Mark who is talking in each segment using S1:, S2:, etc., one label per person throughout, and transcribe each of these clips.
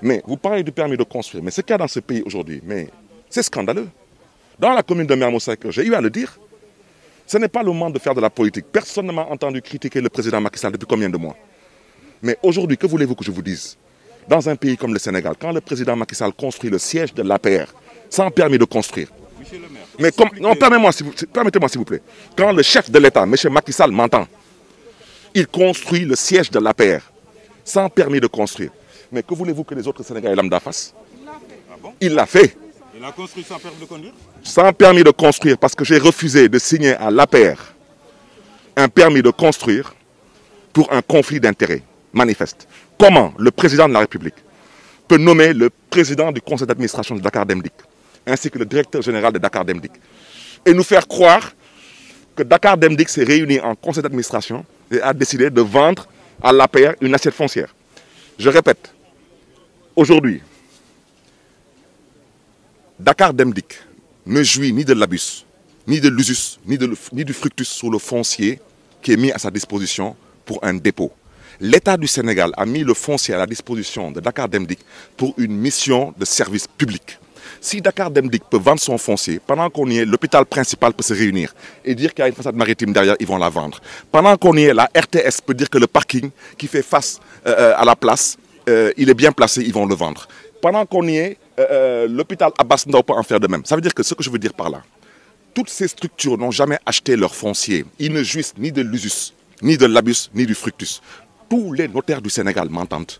S1: Mais vous parlez du permis de construire, mais ce qu'il y a dans ce pays aujourd'hui, mais c'est scandaleux. Dans la commune de Mermoz-Sacré, j'ai eu à le dire, ce n'est pas le moment de faire de la politique. Personne ne m'a entendu critiquer le président Macky Sall depuis combien de mois. Mais aujourd'hui, que voulez-vous que je vous dise? Dans un pays comme le Sénégal, quand le président Macky Sall construit le siège de l'APR, sans permis de construire, mais comme, non, permettez-moi s'il vous plaît, quand le chef de l'État, M. Macky Sall, m'entend, il construit le siège de l'APR, sans permis de construire. Mais que voulez-vous que les autres Sénégalais lambda fassent? Il l'a fait.
S2: Il a construit sans permis de conduire?
S1: Sans permis de construire, parce que j'ai refusé de signer à l'APR un permis de construire pour un conflit d'intérêts manifeste. Comment le président de la République peut nommer le président du conseil d'administration de Dakar Dem Dikk, ainsi que le directeur général de Dakar Dem Dikk, et nous faire croire que Dakar Dem Dikk s'est réuni en conseil d'administration et a décidé de vendre à l'APR une assiette foncière? Je répète, aujourd'hui, Dakar Dem Dikk ne jouit ni de l'abus, ni de l'usus, ni du fructus sur le foncier qui est mis à sa disposition pour un dépôt. L'État du Sénégal a mis le foncier à la disposition de Dakar Dem Dikk pour une mission de service public. Si Dakar Dem Dikk peut vendre son foncier, pendant qu'on y est, l'hôpital principal peut se réunir et dire qu'il y a une façade maritime derrière, ils vont la vendre. Pendant qu'on y est, la RTS peut dire que le parking qui fait face à la place, il est bien placé, ils vont le vendre. Pendant qu'on y est, l'hôpital Abass Ndao peut en faire de même. Ça veut dire que ce que je veux dire par là, toutes ces structures n'ont jamais acheté leur foncier. Ils ne jouissent ni de l'usus, ni de l'abus, ni du fructus. Tous les notaires du Sénégal m'entendent.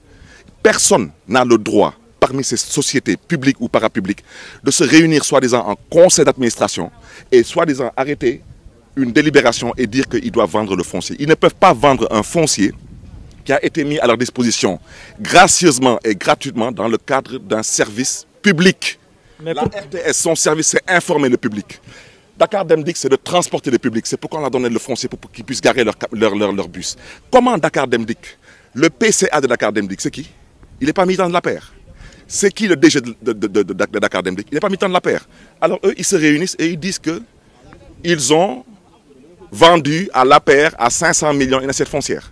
S1: Personne n'a le droit, parmi ces sociétés publiques ou parapubliques, de se réunir soi-disant en conseil d'administration et soi-disant arrêter une délibération et dire qu'ils doivent vendre le foncier. Ils ne peuvent pas vendre un foncier qui a été mis à leur disposition gracieusement et gratuitement dans le cadre d'un service public. Mais la RTS, son service, c'est informer le public. Dakar Dem Dikk, c'est de transporter le public. C'est pourquoi on a donné le foncier pour qu'ils puissent garer leur bus. Comment Dakar Dem Dikk, le PCA de Dakar Dem Dikk, c'est qui? Il n'est pas militant de l'APR. C'est qui le DG de Dakar Dem Dikk? Il n'est pas militant de l'APR. Alors eux, ils se réunissent et ils disent qu'ils ont vendu à l'APR à 500 millions une assiette foncière.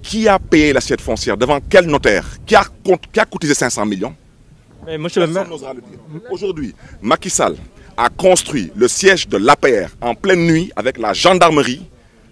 S1: Qui a payé l'assiette foncière? Devant quel notaire? Qui a cotisé 500 millions?
S3: Mais monsieur le maire,
S1: aujourd'hui, Macky Sall a construit le siège de l'APR en pleine nuit avec la gendarmerie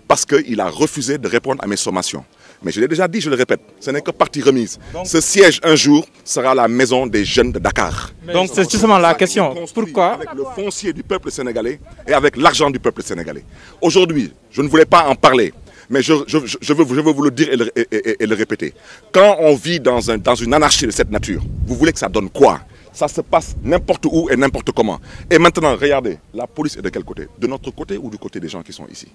S1: parce qu'il a refusé de répondre à mes sommations. Mais je l'ai déjà dit, je le répète, ce n'est que partie remise. Ce siège, un jour, sera la maison des jeunes de Dakar.
S3: Donc c'est justement la question. Pourquoi?
S1: Avec le foncier du peuple sénégalais et avec l'argent du peuple sénégalais. Aujourd'hui, je ne voulais pas en parler, mais je veux vous le dire et le répéter. Quand on vit dans une anarchie de cette nature, vous voulez que ça donne quoi? Ça se passe n'importe où et n'importe comment. Et maintenant, regardez, la police est de quel côté? De notre côté ou du côté des gens qui sont ici?